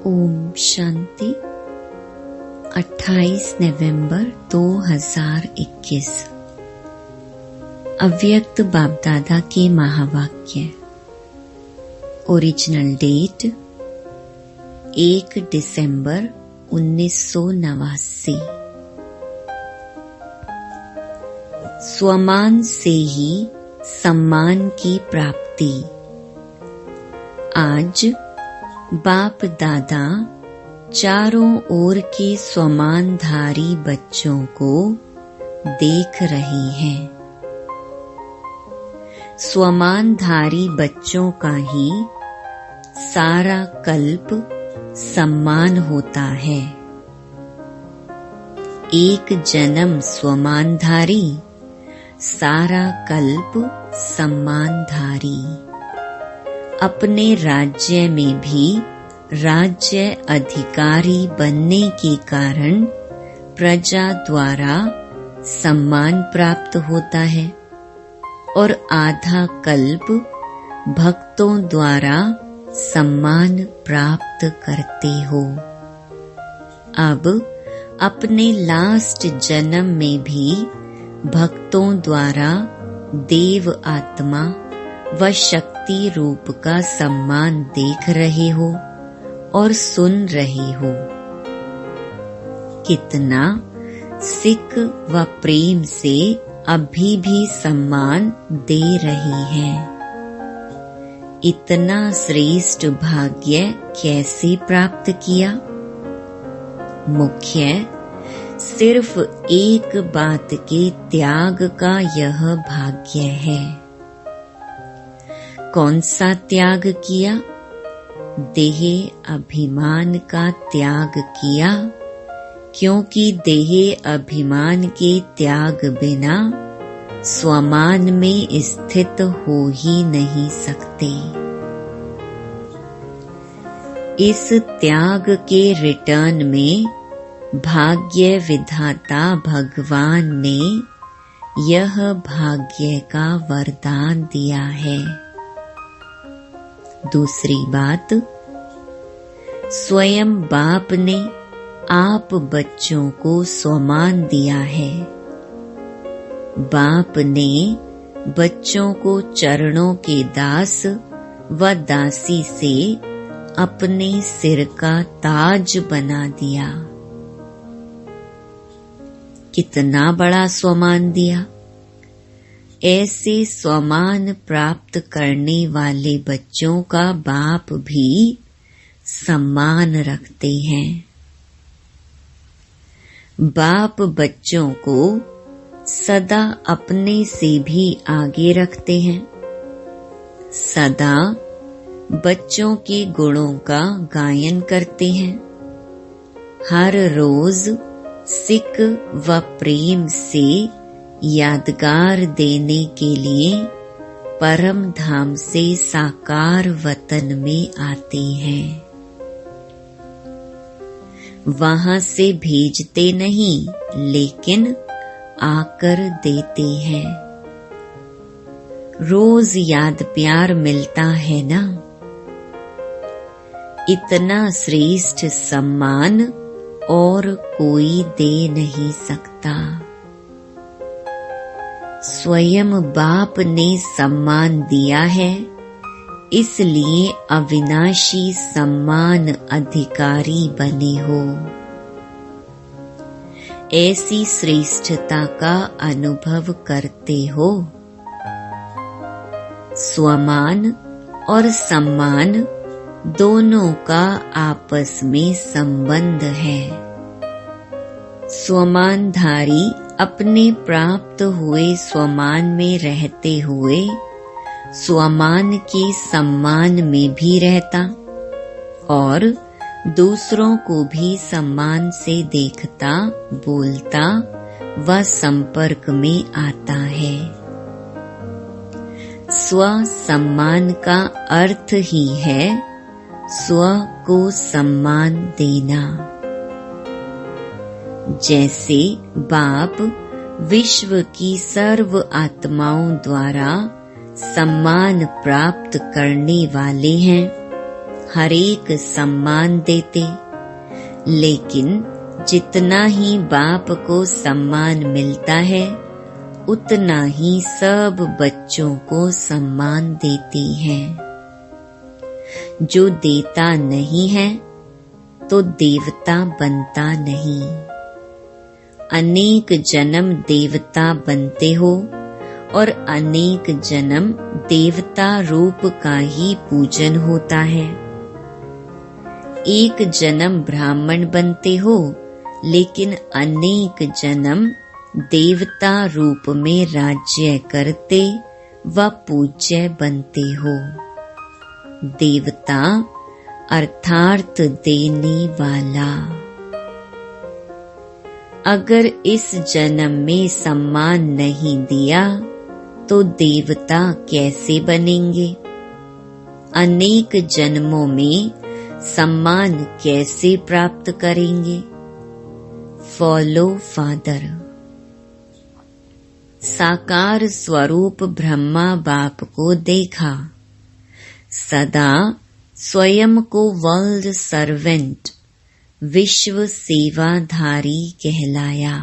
ओम शांति। 28 नवंबर 2021। अव्यक्त बाप दादा के महावाक्य। ओरिजिनल डेट 1 दिसंबर 1989। स्वमान से ही सम्मान की प्राप्ति। आज बाप दादा चारों ओर के स्वमानधारी बच्चों को देख रहे हैं। स्वमानधारी बच्चों का ही सारा कल्प सम्मान होता है। एक जन्म स्वमानधारी, सारा कल्प सम्मानधारी। अपने राज्य में भी राज्य अधिकारी बनने के कारण प्रजा द्वारा सम्मान प्राप्त होता है और आधा कल्प भक्तों द्वारा सम्मान प्राप्त करते हो। अब अपने लास्ट जन्म में भी भक्तों द्वारा देव आत्मा व शक्ति रूप का सम्मान देख रहे हो और सुन रहे हो। कितना सिक व प्रेम से अभी भी सम्मान दे रहे हैं। इतना श्रेष्ठ भाग्य कैसे प्राप्त किया? मुख्य सिर्फ एक बात के त्याग का यह भाग्य है। कौन सा त्याग किया? देह अभिमान का त्याग किया, क्योंकि देह अभिमान के त्याग बिना स्वमान में स्थित हो ही नहीं सकते। इस त्याग के रिटर्न में भाग्य विधाता भगवान ने यह भाग्य का वरदान दिया है। दूसरी बात, स्वयं बाप ने आप बच्चों को स्वमान दिया है। बाप ने बच्चों को चरणों के दास व दासी से अपने सिर का ताज बना दिया। कितना बड़ा स्वमान दिया! ऐसे स्वमान प्राप्त करने वाले बच्चों का बाप भी सम्मान रखते हैं। बाप बच्चों को सदा अपने से भी आगे रखते हैं। सदा बच्चों के गुणों का गायन करते हैं। हर रोज सिक व प्रेम से यादगार देने के लिए परम धाम से साकार वतन में आते हैं। वहां से भेजते नहीं, लेकिन आकर देते हैं। रोज याद प्यार मिलता है ना। इतना श्रेष्ठ सम्मान और कोई दे नहीं सकता। स्वयं बाप ने सम्मान दिया है, इसलिए अविनाशी सम्मान अधिकारी बने हो। ऐसी श्रेष्ठता का अनुभव करते हो। स्वमान और सम्मान दोनों का आपस में संबंध है। स्वमानधारी अपने प्राप्त हुए स्वमान में रहते हुए स्वमान के सम्मान में भी रहता और दूसरों को भी सम्मान से देखता, बोलता व संपर्क में आता है। स्व सम्मान का अर्थ ही है स्व को सम्मान देना। जैसे बाप विश्व की सर्व आत्माओं द्वारा सम्मान प्राप्त करने वाले हैं, हरेक सम्मान देते, लेकिन जितना ही बाप को सम्मान मिलता है उतना ही सब बच्चों को सम्मान देती हैं। जो देता नहीं है तो देवता बनता नहीं। अनेक जन्म देवता बनते हो और अनेक जन्म देवता रूप का ही पूजन होता है। एक जन्म ब्राह्मण बनते हो, लेकिन अनेक जन्म देवता रूप में राज्य करते व पूज्य बनते हो। देवता अर्थात देने वाला। अगर इस जन्म में सम्मान नहीं दिया तो देवता कैसे बनेंगे? अनेक जन्मों में सम्मान कैसे प्राप्त करेंगे? Follow father. साकार स्वरूप ब्रह्मा बाप को देखा, सदा स्वयं को वर्ल्ड सर्वेंट विश्व सेवाधारी कहलाया।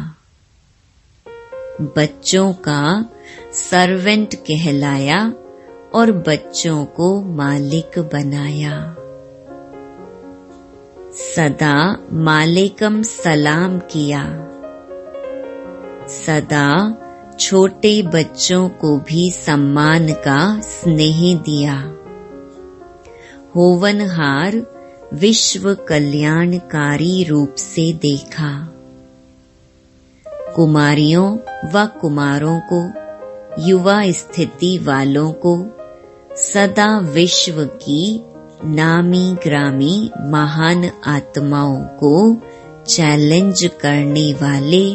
बच्चों का सर्वेंट कहलाया और बच्चों को मालिक बनाया। सदा मालिकम सलाम किया। सदा छोटे बच्चों को भी सम्मान का स्नेह दिया। होवनहार विश्व कल्याणकारी रूप से देखा। कुमारियों व कुमारों को, युवा स्थिति वालों को सदा विश्व की नामी ग्रामी महान आत्माओं को चैलेंज करने वाले,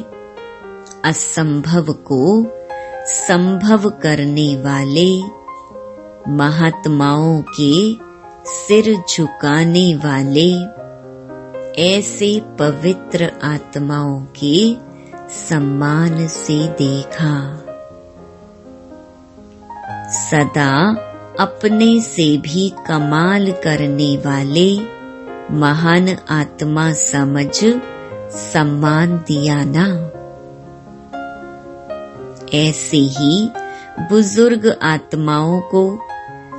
असंभव को संभव करने वाले, महात्माओं के सिर झुकाने वाले ऐसे पवित्र आत्माओं के सम्मान से देखा। सदा अपने से भी कमाल करने वाले महान आत्मा समझ सम्मान दिया ना। ऐसे ही बुजुर्ग आत्माओं को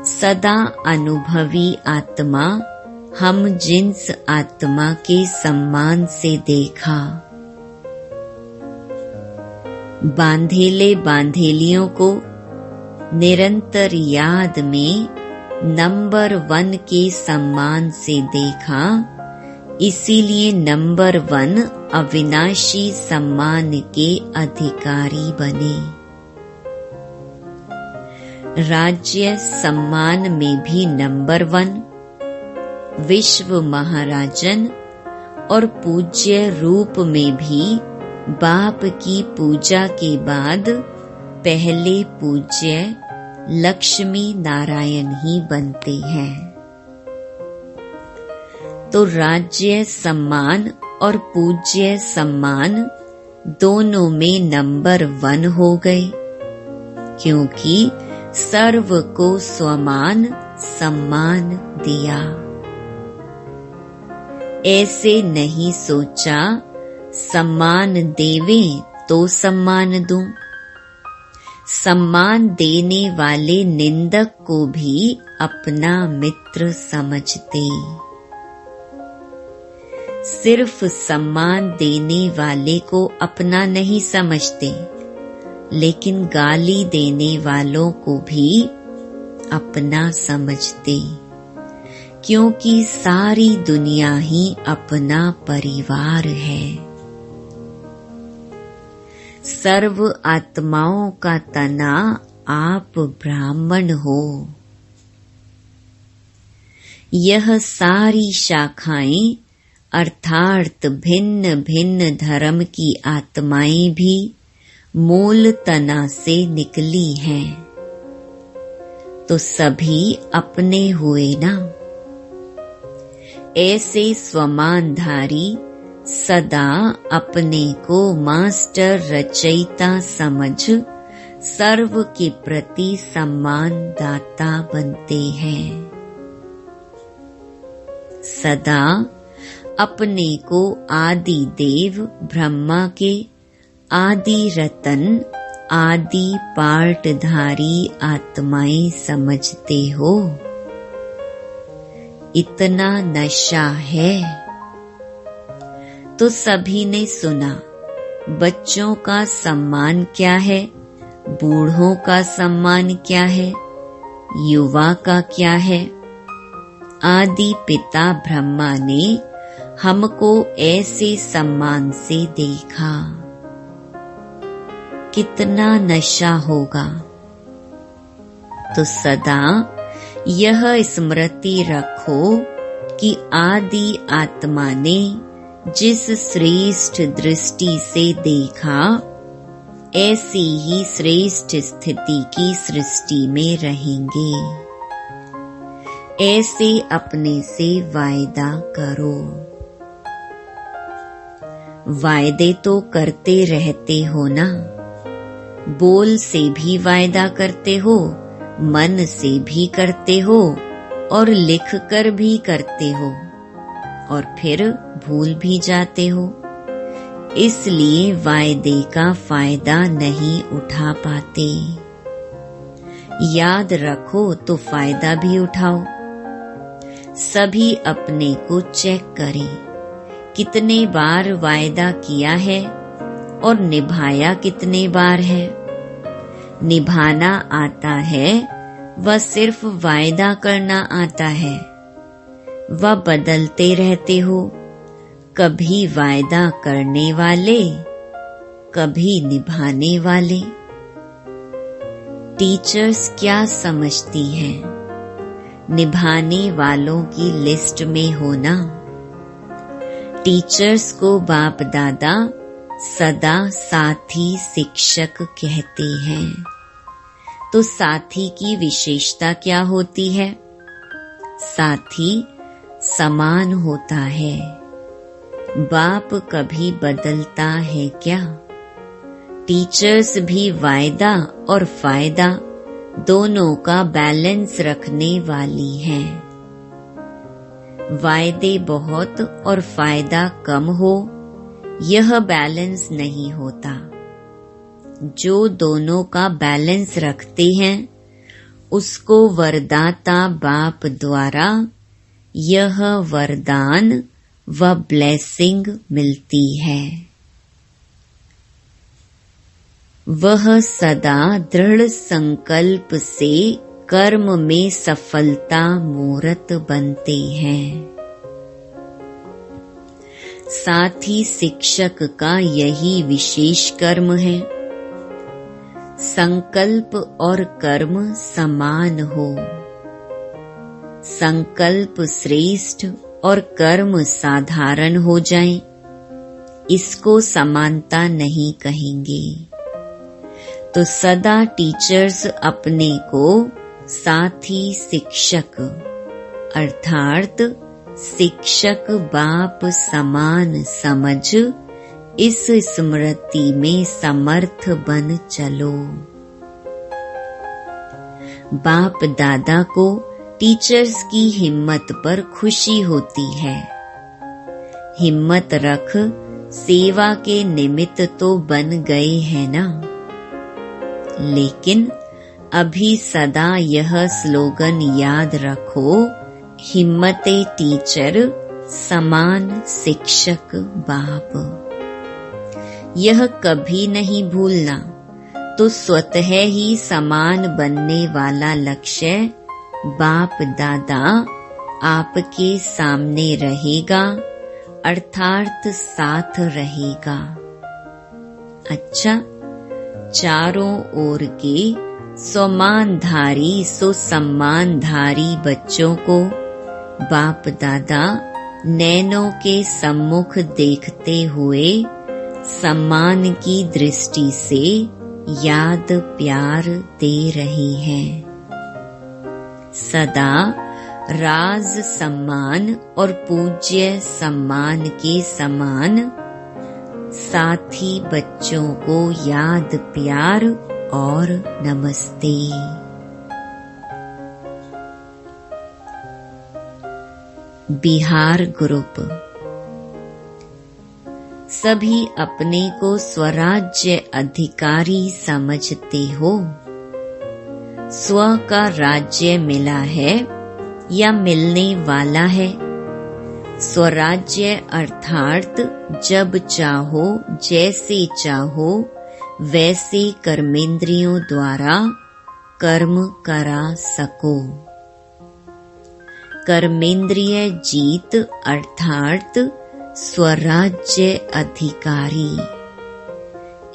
सदा अनुभवी आत्मा हम जिन्स आत्मा के सम्मान से देखा। बांधेले बांधेलियों को निरंतर याद में नंबर 1 के सम्मान से देखा, इसीलिए नंबर 1 अविनाशी सम्मान के अधिकारी बने। राज्य सम्मान में भी नंबर 1 विश्व महाराजन और पूज्य रूप में भी बाप की पूजा के बाद पहले पूज्य लक्ष्मी नारायण ही बनते हैं। तो राज्य सम्मान और पूज्य सम्मान दोनों में नंबर 1 हो गए, क्योंकि सर्व को स्वमान सम्मान दिया। ऐसे नहीं सोचा सम्मान देवें तो सम्मान दूं। सम्मान देने वाले निंदक को भी अपना मित्र समझते। सिर्फ सम्मान देने वाले को अपना नहीं समझते, लेकिन गाली देने वालों को भी अपना समझते, क्योंकि सारी दुनिया ही अपना परिवार है। सर्व आत्माओं का तना आप ब्राह्मण हो। यह सारी शाखाएं अर्थात भिन्न भिन्न धर्म की आत्माएं भी मूल तना से निकली हैं, तो सभी अपने हुए ना। ऐसे स्वमानधारी सदा अपने को मास्टर रचयिता समझ सर्व के प्रति सम्मान दाता बनते हैं। सदा अपने को आदि देव ब्रह्मा के आदि रतन आदि पार्टधारी आत्माएं समझते हो। इतना नशा है। तो सभी ने सुना, बच्चों का सम्मान क्या है, बूढ़ों का सम्मान क्या है, युवा का क्या है। आदि पिता ब्रह्मा ने हमको ऐसे सम्मान से देखा। कितना नशा होगा। तो सदा यह स्मृति रखो कि आदि आत्मा ने जिस श्रेष्ठ दृष्टि से देखा, ऐसी ही श्रेष्ठ स्थिति की सृष्टि में रहेंगे। ऐसे अपने से वायदा करो। वायदे तो करते रहते हो ना। बोल से भी वायदा करते हो, मन से भी करते हो और लिख कर भी करते हो और फिर भूल भी जाते हो। इसलिए वायदे का फायदा नहीं उठा पाते। याद रखो तो फायदा भी उठाओ। सभी अपने को चेक करें, कितने बार वायदा किया है और निभाया कितने बार है। निभाना आता है, वह सिर्फ वायदा करना आता है। वह बदलते रहते हो, कभी वायदा करने वाले, कभी निभाने वाले। टीचर्स क्या समझती हैं? निभाने वालों की लिस्ट में होना। टीचर्स को बाप दादा सदा साथी शिक्षक कहते हैं। तो साथी की विशेषता क्या होती है? साथी समान होता है। बाप कभी बदलता है क्या? टीचर्स भी वायदा और फायदा दोनों का बैलेंस रखने वाली हैं। वायदे बहुत और फायदा कम हो, यह बैलेंस नहीं होता। जो दोनों का बैलेंस रखते हैं, उसको वरदाता बाप द्वारा यह वरदान व ब्लेसिंग मिलती है। वह सदा दृढ़ संकल्प से कर्म में सफलता मूर्त बनते हैं। साथी शिक्षक का यही विशेष कर्म है। संकल्प और कर्म समान हो। संकल्प श्रेष्ठ और कर्म साधारण हो जाएं, इसको समानता नहीं कहेंगे। तो सदा टीचर्स अपने को साथी शिक्षक अर्थात शिक्षक बाप समान समझ इस स्मृति में समर्थ बन चलो। बाप दादा को टीचर्स की हिम्मत पर खुशी होती है। हिम्मत रख, सेवा के निमित्त तो बन गए हैं ना। लेकिन अभी सदा यह स्लोगन याद रखो, हिम्मते टीचर समान शिक्षक बाप। यह कभी नहीं भूलना। तो स्वतः ही समान बनने वाला लक्ष्य बाप दादा आपके सामने रहेगा, अर्थात साथ रहेगा। अच्छा, चारों ओर के स्वमानधारी सुसम्मानधारी बच्चों को बाप दादा नैनों के सम्मुख देखते हुए सम्मान की दृष्टि से याद प्यार दे रहे हैं। सदा राज सम्मान और पूज्य सम्मान के समान साथी बच्चों को याद प्यार और नमस्ते। बिहार ग्रुप। सभी अपने को स्वराज्य अधिकारी समझते हो। स्व का राज्य मिला है या मिलने वाला है। स्वराज्य अर्थात जब चाहो जैसे चाहो वैसे कर्मेंद्रियों द्वारा कर्म करा सको। कर्मेंद्रिय जीत अर्थात स्वराज्य अधिकारी।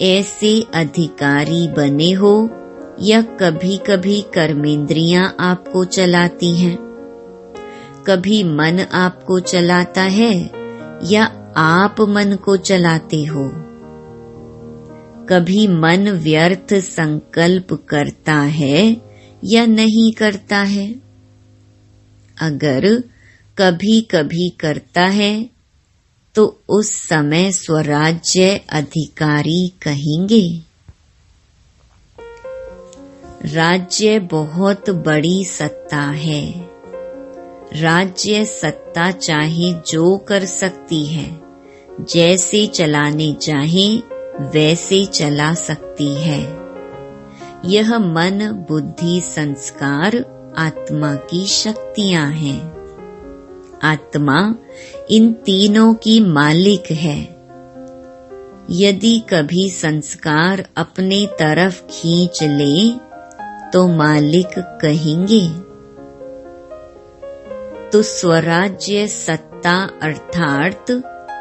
ऐसे अधिकारी बने हो या कभी कभी कर्मेंद्रियां आपको चलाती हैं। कभी मन आपको चलाता है या आप मन को चलाते हो। कभी मन व्यर्थ संकल्प करता है या नहीं करता है। अगर कभी कभी करता है तो उस समय स्वराज्य अधिकारी कहेंगे। राज्य बहुत बड़ी सत्ता है। राज्य सत्ता चाहे जो कर सकती है, जैसे चलाने चाहे वैसे चला सकती है। यह मन बुद्धि संस्कार आत्मा की शक्तियां हैं। आत्मा इन तीनों की मालिक है। यदि कभी संस्कार अपने तरफ खींच ले तो मालिक कहेंगे। तो स्वराज्य सत्ता अर्थात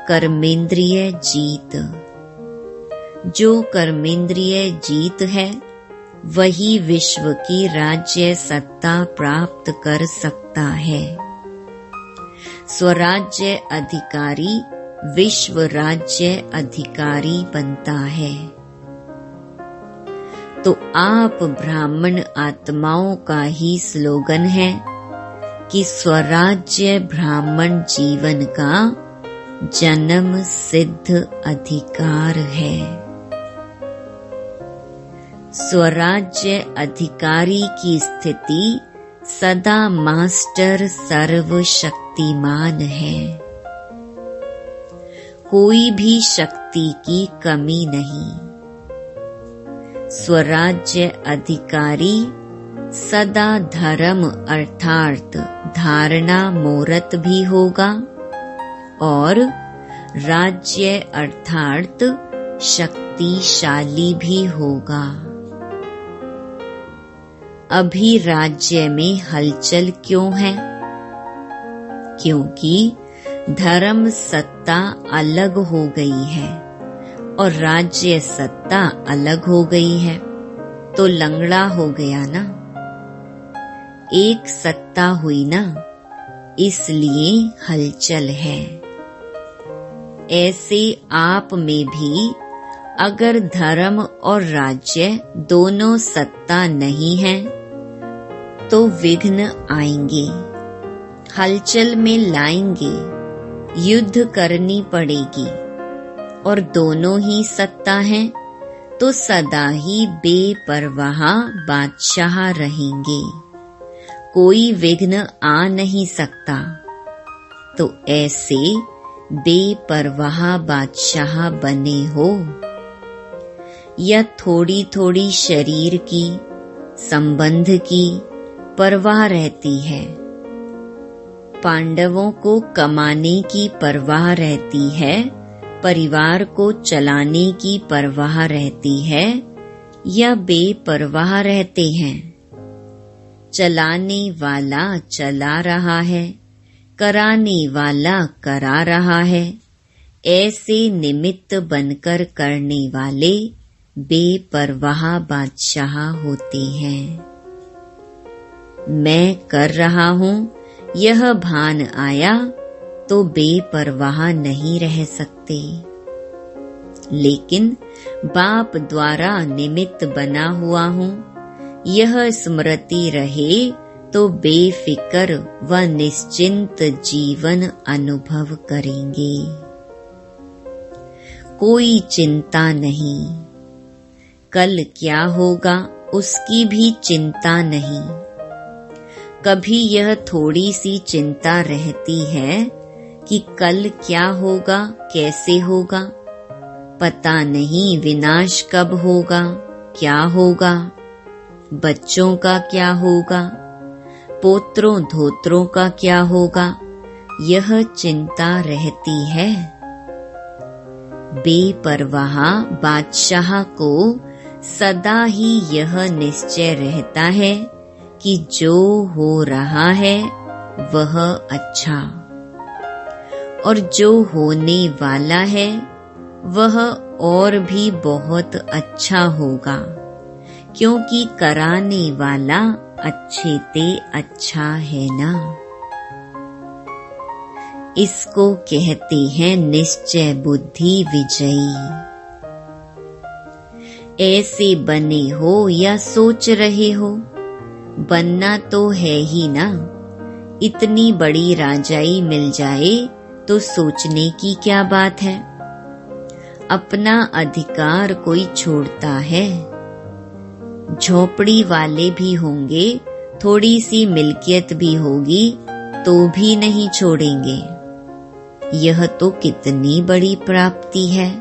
कर्मेंद्रिय जीत। जो कर्मेंद्रिय जीत है वही विश्व की राज्य सत्ता प्राप्त कर सकता है। स्वराज्य अधिकारी विश्व राज्य अधिकारी बनता है। तो आप ब्राह्मण आत्माओं का ही स्लोगन है कि स्वराज्य ब्राह्मण जीवन का जन्म सिद्ध अधिकार है। स्वराज्य अधिकारी की स्थिति सदा मास्टर सर्वशक्तिमान है। कोई भी शक्ति की कमी नहीं। स्वराज्य अधिकारी सदा धर्म अर्थात धारणा मूर्त भी होगा और राज्य अर्थात शक्तिशाली भी होगा। अभी राज्य में हलचल क्यों है? क्योंकि धर्म सत्ता अलग हो गई है और राज्य सत्ता अलग हो गई है, तो लंगड़ा हो गया ना। एक सत्ता हुई ना, इसलिए हलचल है। ऐसे आप में भी अगर धर्म और राज्य दोनों सत्ता नहीं है तो विघ्न आएंगे, हलचल में लाएंगे, युद्ध करनी पड़ेगी। और दोनों ही सत्ता है तो सदा ही बेपरवाह बादशाह रहेंगे, कोई विघ्न आ नहीं सकता। तो ऐसे बेपरवाह बादशाह बने हो। या थोड़ी थोड़ी शरीर की संबंध की परवाह रहती है, पांडवों को कमाने की परवाह रहती है, परिवार को चलाने की परवाह रहती है, या बेपरवाह रहते हैं। चलाने वाला चला रहा है, कराने वाला करा रहा है। ऐसे निमित्त बनकर करने वाले बेपरवाह बादशाह होते हैं। मैं कर रहा हूँ यह भान आया तो बेपरवाह नहीं रह सकते। लेकिन बाप द्वारा निमित्त बना हुआ हूँ, यह स्मृति रहे तो बेफिक्र व निश्चिंत जीवन अनुभव करेंगे। कोई चिंता नहीं, कल क्या होगा उसकी भी चिंता नहीं। कभी यह थोड़ी सी चिंता रहती है कि कल क्या होगा, कैसे होगा, पता नहीं विनाश कब होगा, क्या होगा, बच्चों का क्या होगा, पोत्रों धोत्रों का क्या होगा, यह चिंता रहती है। बेपरवाह बादशाह को सदा ही यह निश्चय रहता है कि जो हो रहा है वह अच्छा, और जो होने वाला है वह और भी बहुत अच्छा होगा, क्योंकि कराने वाला अच्छे ते अच्छा है ना। इसको कहते हैं निश्चय बुद्धि विजयी। ऐसे बने हो या सोच रहे हो, बनना तो है ही ना। इतनी बड़ी राजाई मिल जाए तो सोचने की क्या बात है। अपना अधिकार कोई छोड़ता है। झोपड़ी वाले भी होंगे, थोड़ी सी मिल्कियत भी होगी तो भी नहीं छोड़ेंगे। यह तो कितनी बड़ी प्राप्ति है।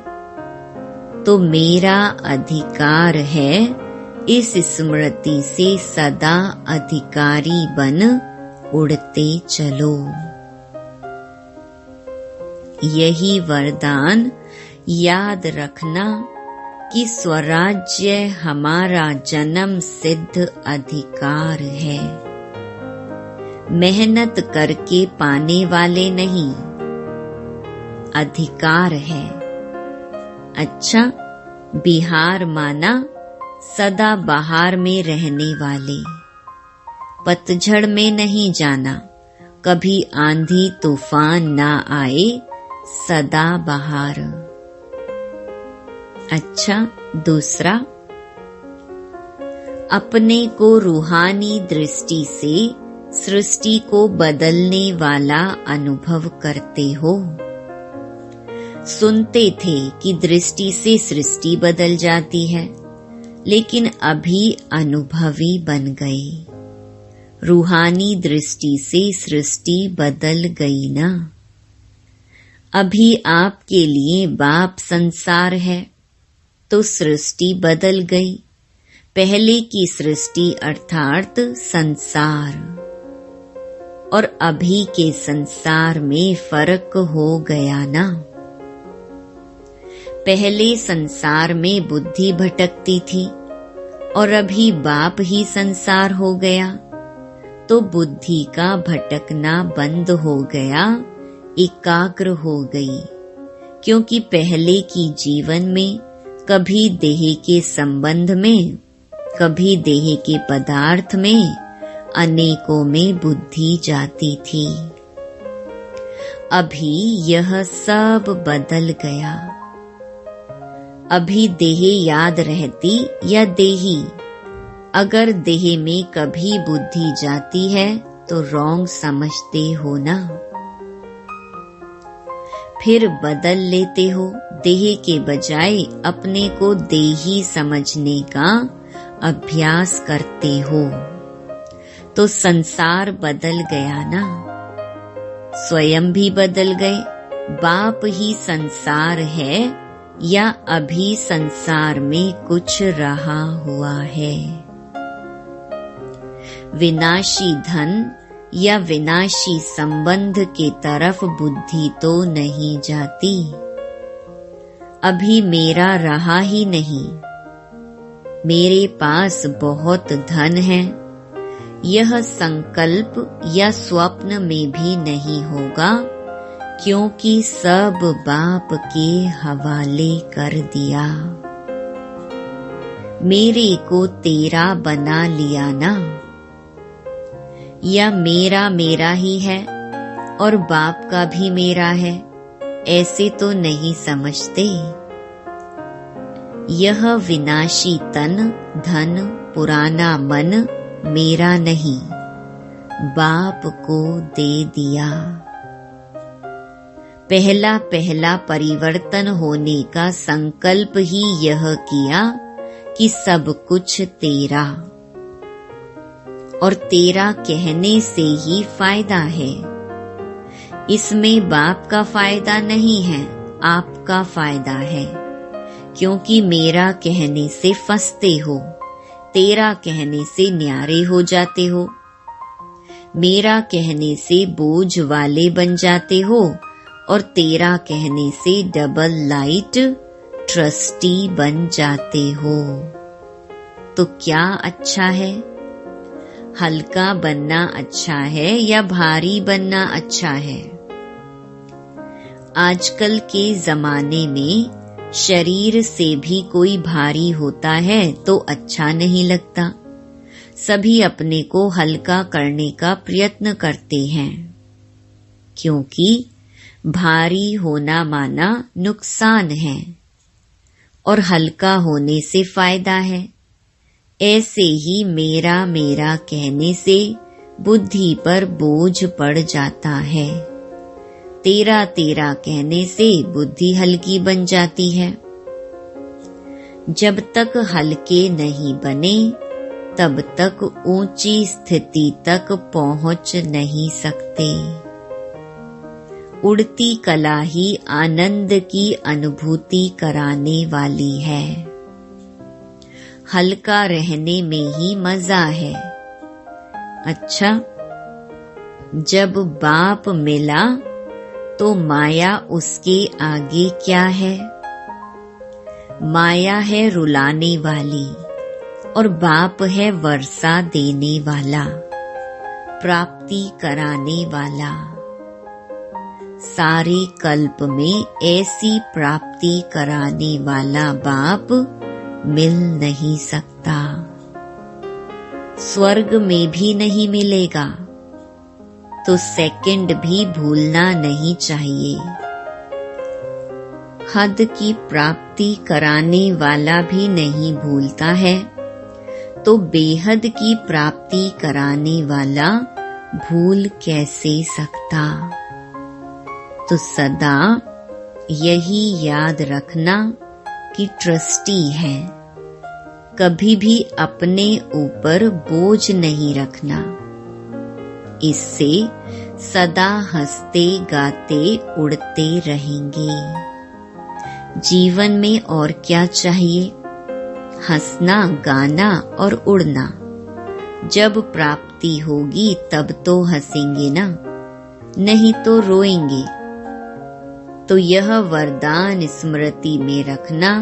तो मेरा अधिकार है, इस स्मृति से सदा अधिकारी बन उड़ते चलो। यही वरदान याद रखना कि स्वराज्य हमारा जन्म सिद्ध अधिकार है, मेहनत करके पाने वाले नहीं, अधिकार है। अच्छा, बिहार माना सदा बहार में रहने वाले, पतझड़ में नहीं जाना, कभी आंधी तूफान ना आए, सदा बहार। अच्छा, दूसरा, अपने को रूहानी दृष्टि से सृष्टि को बदलने वाला अनुभव करते हो। सुनते थे कि दृष्टि से सृष्टि बदल जाती है, लेकिन अभी अनुभवी बन गए। रूहानी दृष्टि से सृष्टि बदल गई ना। अभी आपके लिए बाप संसार है तो सृष्टि बदल गई। पहले की सृष्टि अर्थात संसार और अभी के संसार में फर्क हो गया ना। पहले संसार में बुद्धि भटकती थी और अभी बाप ही संसार हो गया, तो बुद्धि का भटकना बंद हो गया, एकाग्र हो गई। क्योंकि पहले की जीवन में कभी देह के संबंध में, कभी देह के पदार्थ में, अनेकों में बुद्धि जाती थी। अभी यह सब बदल गया। अभी देह याद रहती या देही। अगर देह में कभी बुद्धि जाती है तो रॉन्ग समझते हो ना। फिर बदल लेते हो, देह के बजाय अपने को देही समझने का अभ्यास करते हो, तो संसार बदल गया ना। स्वयं भी बदल गए। बाप ही संसार है या अभी संसार में कुछ रहा हुआ है। विनाशी धन या विनाशी संबंध के तरफ बुद्धि तो नहीं जाती। अभी मेरा रहा ही नहीं। मेरे पास बहुत धन है, यह संकल्प या स्वप्न में भी नहीं होगा, क्योंकि सब बाप के हवाले कर दिया। मेरे को तेरा बना लिया ना। या मेरा मेरा ही है और बाप का भी मेरा है, ऐसे तो नहीं समझते। यह विनाशी तन, धन, पुराना मन मेरा नहीं, बाप को दे दिया। पहला पहला परिवर्तन होने का संकल्प ही यह किया कि सब कुछ तेरा। और तेरा कहने से ही फायदा है। इसमें बाप का फायदा नहीं है, आपका फायदा है, क्योंकि मेरा कहने से फंसते हो, तेरा कहने से न्यारे हो जाते हो, मेरा कहने से बोझ वाले बन जाते हो और तेरा कहने से डबल लाइट ट्रस्टी बन जाते हो। तो क्या अच्छा है? हल्का बनना अच्छा है या भारी बनना अच्छा है? आजकल के जमाने में शरीर से भी कोई भारी होता है तो अच्छा नहीं लगता। सभी अपने को हल्का करने का प्रयत्न करते हैं, क्योंकि भारी होना माना नुकसान है और हल्का होने से फायदा है। ऐसे ही मेरा मेरा कहने से बुद्धि पर बोझ पड़ जाता है, तेरा तेरा कहने से बुद्धि हल्की बन जाती है। जब तक हल्के नहीं बने तब तक ऊंची स्थिति तक पहुंच नहीं सकते। उड़ती कला ही आनंद की अनुभूति कराने वाली है। हल्का रहने में ही मजा है। अच्छा, जब बाप मिला तो माया उसके आगे क्या है? माया है रुलाने वाली और बाप है वर्षा देने वाला, प्राप्ति कराने वाला। सारे कल्प में ऐसी प्राप्ति कराने वाला बाप मिल नहीं सकता। स्वर्ग में भी नहीं मिलेगा, तो सेकंड भी भूलना नहीं चाहिए। हद की प्राप्ति कराने वाला भी नहीं भूलता है, तो बेहद की प्राप्ति कराने वाला भूल कैसे सकता? तो सदा यही याद रखना कि ट्रस्टी है, कभी भी अपने ऊपर बोझ नहीं रखना। इससे सदा हंसते गाते उड़ते रहेंगे। जीवन में और क्या चाहिए? हंसना, गाना और उड़ना। जब प्राप्ति होगी तब तो हंसेंगे ना, नहीं तो रोएंगे। तो यह वरदान स्मृति में रखना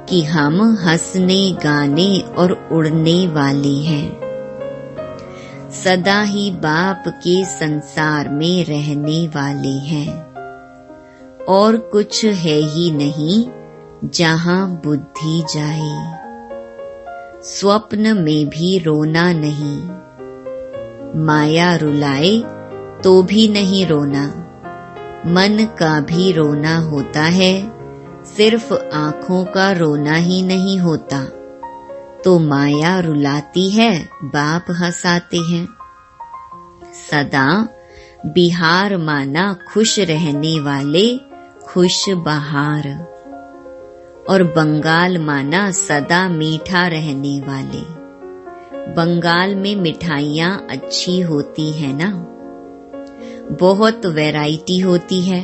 कि हम हंसने, गाने और उड़ने वाले हैं। सदा ही बाप के संसार में रहने वाले हैं और कुछ है ही नहीं जहां बुद्धि जाए। स्वप्न में भी रोना नहीं, माया रुलाए तो भी नहीं रोना। मन का भी रोना होता है, सिर्फ आँखों का रोना ही नहीं होता। तो माया रुलाती है, बाप हंसाते हैं। सदा बिहार माना खुश रहने वाले खुश बहार, और बंगाल माना सदा मीठा रहने वाले। बंगाल में मिठाइयाँ अच्छी होती है ना, बहुत वैरायटी होती है।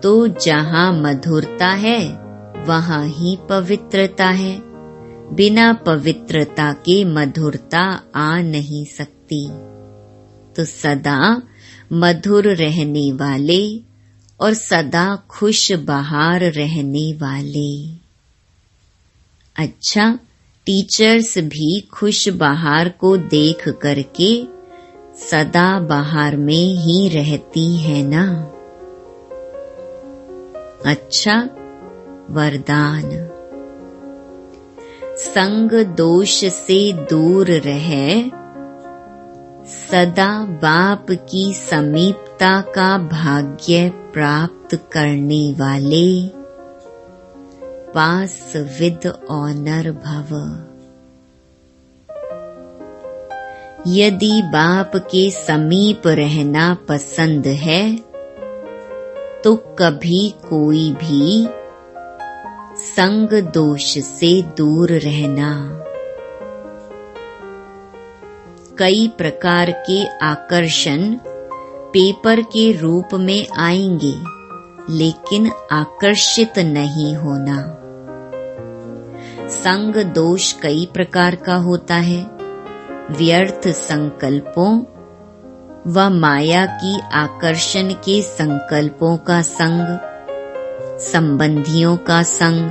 तो जहाँ मधुरता है वहाँ ही पवित्रता है। बिना पवित्रता के मधुरता आ नहीं सकती। तो सदा मधुर रहने वाले और सदा खुश बहार रहने वाले। अच्छा, टीचर्स भी खुश बहार को देख करके सदा बहार में ही रहती है ना। अच्छा, वरदान। संग दोष से दूर रहे, सदा बाप की समीपता का भाग्य प्राप्त करने वाले पास विद ऑनर भव। यदि बाप के समीप रहना पसंद है तो कभी कोई भी संग दोष से दूर रहना। कई प्रकार के आकर्षण पेपर के रूप में आएंगे, लेकिन आकर्षित नहीं होना। संग दोष कई प्रकार का होता है। व्यर्थ संकल्पों व माया की आकर्षण के संकल्पों का संग, संबंधियों का संग,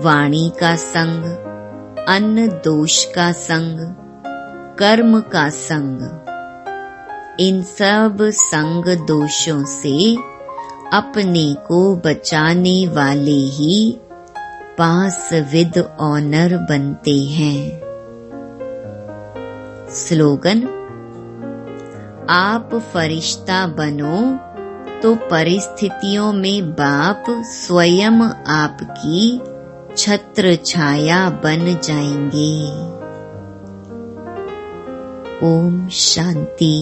वाणी का संग, अन्न दोष का संग, कर्म का संग, इन सब संग दोषों से अपने को बचाने वाले ही पास विद ऑनर बनते हैं। स्लोगन: आप फरिश्ता बनो तो परिस्थितियों में बाप स्वयं आपकी छत्र छाया बन जाएंगे। ओम शांति।